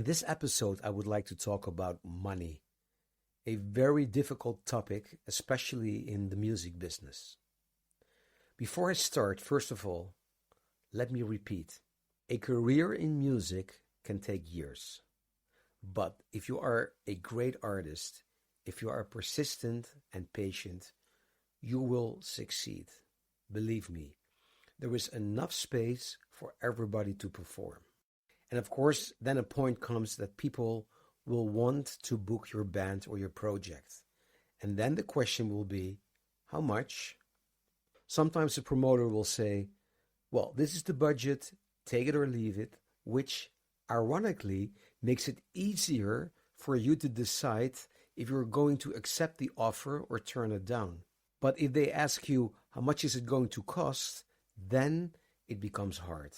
In this episode, I would like to talk about money, a very difficult topic, especially in the music business. Before I start, first of all, let me repeat. A career in music can take years. But if you are a great artist, if you are persistent and patient, you will succeed. Believe me, there is enough space for everybody to perform. And of course, then a point comes that people will want to book your band or your project. And then the question will be, how much? Sometimes the promoter will say, well, this is the budget, take it or leave it, which ironically makes it easier for you to decide if you're going to accept the offer or turn it down. But if they ask you, how much is it going to cost? Then it becomes hard.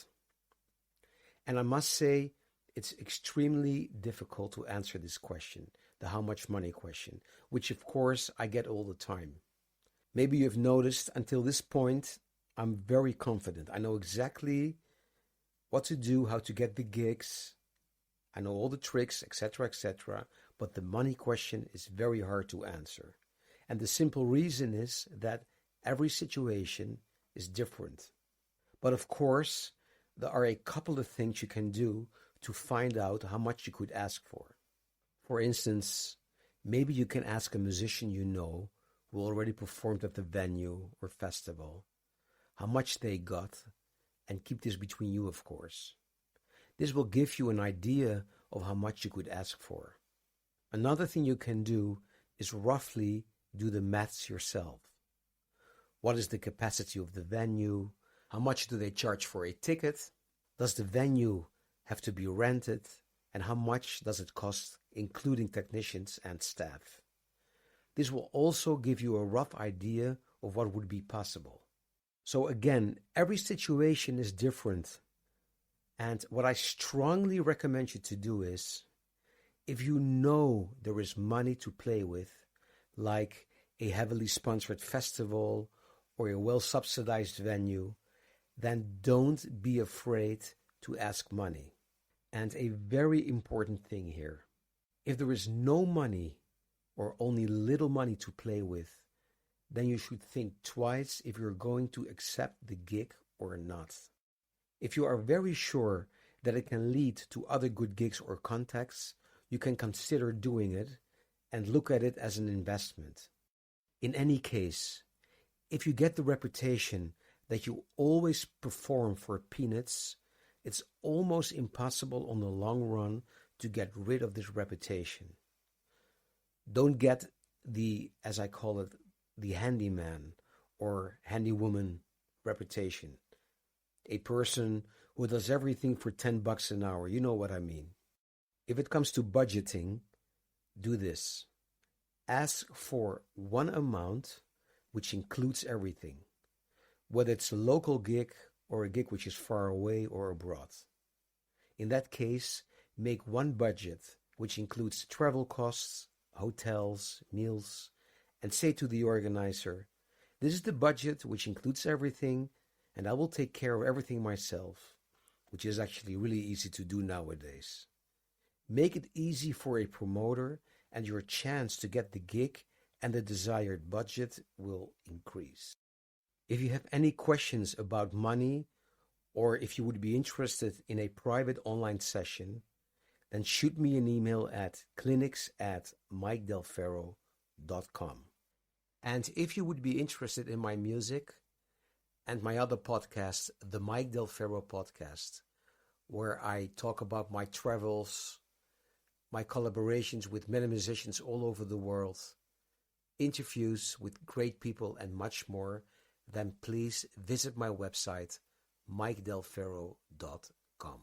And I must say, it's extremely difficult to answer this question, the how much money question, which of course I get all the time. Maybe you've noticed until this point, I'm very confident. I know exactly what to do, how to get the gigs. I know all the tricks, etc., etc. But the money question is very hard to answer. And the simple reason is that every situation is different. But of course, there are a couple of things you can do to find out how much you could ask for. For instance, maybe you can ask a musician you know who already performed at the venue or festival how much they got, and keep this between you, of course. This will give you an idea of how much you could ask for. Another thing you can do is roughly do the maths yourself. What is the capacity of the venue? How much do they charge for a ticket? Does the venue have to be rented? And how much does it cost, including technicians and staff? This will also give you a rough idea of what would be possible. So again, every situation is different. And what I strongly recommend you to do is, if you know there is money to play with, like a heavily sponsored festival or a well-subsidized venue, then don't be afraid to ask money. And a very important thing here, if there is no money or only little money to play with, then you should think twice if you're going to accept the gig or not. If you are very sure that it can lead to other good gigs or contacts, you can consider doing it and look at it as an investment. In any case, if you get the reputation that you always perform for peanuts, it's almost impossible on the long run to get rid of this reputation. Don't get the, as I call it, the handyman or handywoman reputation. A person who does everything for $10 an hour. You know what I mean. If it comes to budgeting, do this. Ask for one amount which includes everything, whether it's a local gig or a gig which is far away or abroad. In that case, make one budget which includes travel costs, hotels, meals, and say to the organizer, this is the budget which includes everything, and I will take care of everything myself, which is actually really easy to do nowadays. Make it easy for a promoter, and your chance to get the gig and the desired budget will increase. If you have any questions about money, or if you would be interested in a private online session, then shoot me an email at clinics@mikedelferro.com. And if you would be interested in my music and my other podcast, the Mike Del Ferro podcast, where I talk about my travels, my collaborations with many musicians all over the world, interviews with great people and much more, then please visit my website, mikedelferro.com.